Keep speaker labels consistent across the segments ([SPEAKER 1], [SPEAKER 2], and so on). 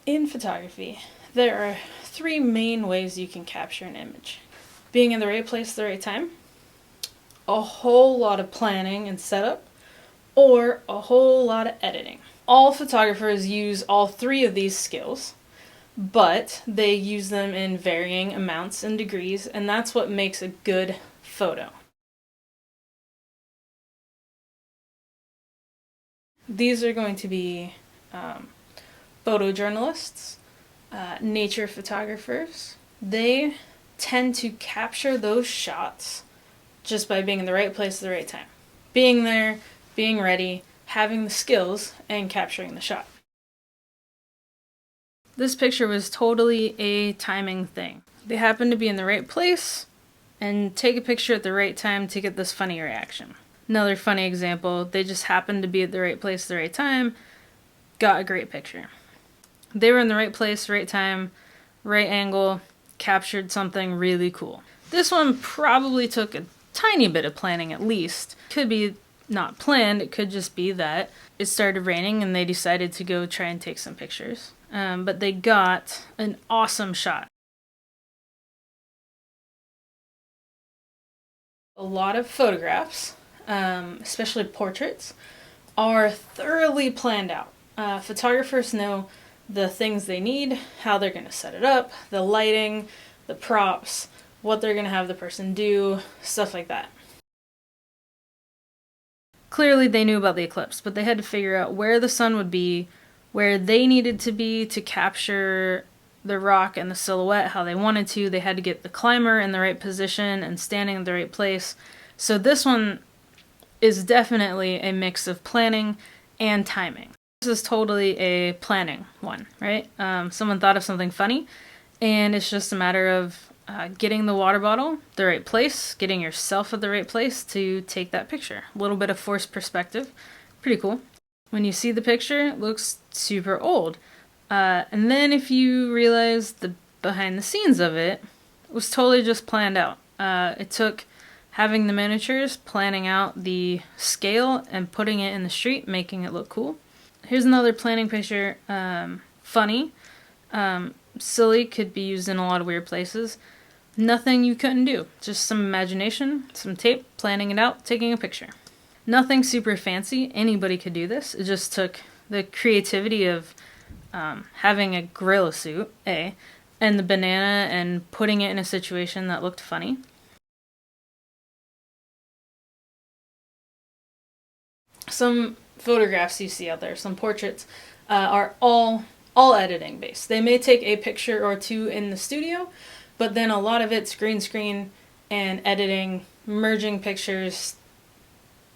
[SPEAKER 1] In photography, there are three main ways you can capture an image. Being in the right place at the right time, a whole lot of planning and setup, or a whole lot of editing. All photographers use all three of these skills, but they use them in varying amounts and degrees, and that's what makes a good photo. These are going to be photojournalists, nature photographers. They tend to capture those shots just by being in the right place at the right time. Being there, being ready, having the skills, and capturing the shot. This picture was totally a timing thing. They happened to be in the right place and take a picture at the right time to get this funny reaction. Another funny example, they just happened to be at the right place at the right time, got a great picture. They were in the right place, right time, right angle, captured something really cool. This one probably took a tiny bit of planning at least. Could be not planned, it could just be that it started raining and they decided to go try and take some pictures. But they got an awesome shot. A lot of photographs, especially portraits, are thoroughly planned out. Photographers know the things they need, how they're going to set it up, the lighting, the props, what they're going to have the person do, stuff like that. Clearly they knew about the eclipse, but they had to figure out where the sun would be, where they needed to be to capture the rock and the silhouette how they wanted to. They had to get the climber in the right position and standing in the right place. So this one is definitely a mix of planning and timing. This is totally a planning one, right? Someone thought of something funny, and it's just a matter of getting the water bottle the right place, getting yourself at the right place to take that picture. A little bit of forced perspective. Pretty cool. When you see the picture, it looks super old. And then if you realize the behind the scenes of it, it was totally just planned out. It took having the miniatures, planning out the scale, and putting it in the street, making it look cool. Here's another planning picture. Funny. Silly, could be used in a lot of weird places. Nothing you couldn't do. Just some imagination, some tape, planning it out, taking a picture. Nothing super fancy. Anybody could do this. It just took the creativity of having a gorilla suit, and the banana, and putting it in a situation that looked funny. Some photographs you see out there, some portraits, are all editing based. They may take a picture or two in the studio, but then a lot of it's green screen and editing, merging pictures,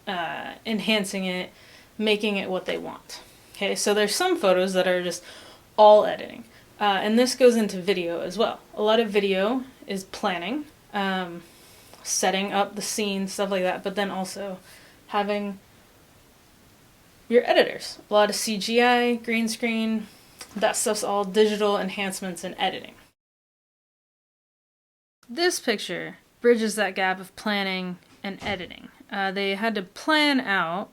[SPEAKER 1] enhancing it, making it what they want. Okay, so there's some photos that are just all editing. And this goes into video as well. A lot of video is planning, setting up the scene, stuff like that, but then also having your editors. A lot of CGI, green screen, that stuff's all digital enhancements and editing. This picture bridges that gap of planning and editing. They had to plan out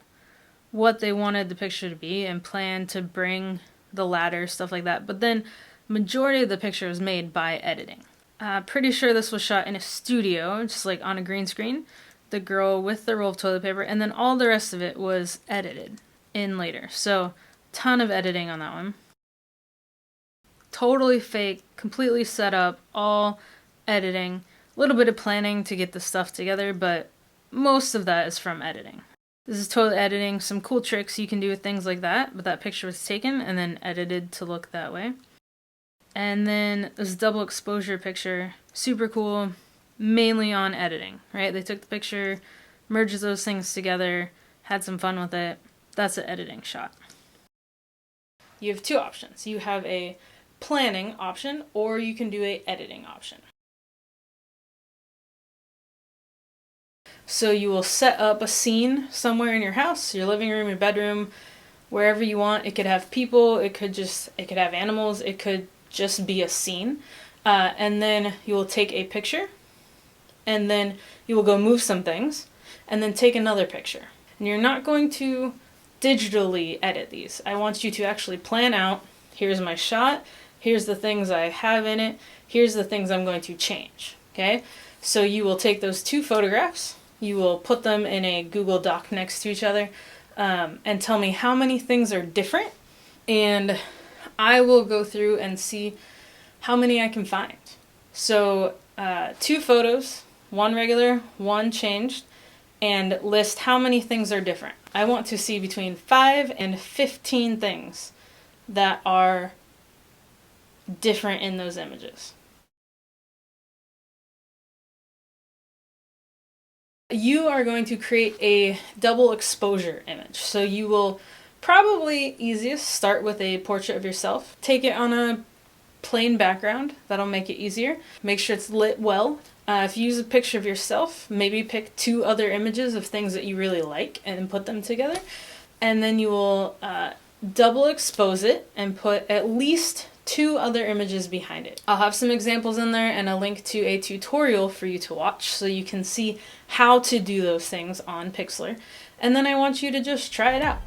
[SPEAKER 1] what they wanted the picture to be and plan to bring the ladder, stuff like that. But then majority of the picture was made by editing. Pretty sure this was shot in a studio, just like on a green screen. The girl with the roll of toilet paper, and then all the rest of it was edited in later. So, ton of editing on that one. Totally fake, completely set up, all editing. A little bit of planning to get the stuff together, but most of that is from editing. This is totally editing. Some cool tricks you can do with things like that, but that picture was taken and then edited to look that way. And then this double exposure picture, super cool, mainly on editing, right? They took the picture, merged those things together, had some fun with it. That's an editing shot. You have two options. You have a planning option, or you can do a editing option. So you will set up a scene somewhere in your house, your living room, your bedroom, wherever you want. It could have people, it could have animals, it could just be a scene. And then you will take a picture, and then you will go move some things, and then take another picture. And you're not going to digitally edit these. I want you to actually plan out Here's my shot. Here's the things I have in it. Here's the things I'm going to change. Okay? So you will take those two photographs, you will put them in a Google Doc next to each other, and tell me how many things are different, and I will go through and see how many I can find. So 2 photos, 1 regular, 1 changed, and list how many things are different. I want to see between 5 and 15 things that are different in those images. You are going to create a double exposure image. So you will probably easiest start with a portrait of yourself. Take it on a plain background. That'll make it easier. Make sure it's lit well. If you use a picture of yourself, maybe pick 2 other images of things that you really like and put them together. And then you will double expose it and put at least 2 other images behind it. I'll have some examples in there and a link to a tutorial for you to watch so you can see how to do those things on Pixlr. And then I want you to just try it out.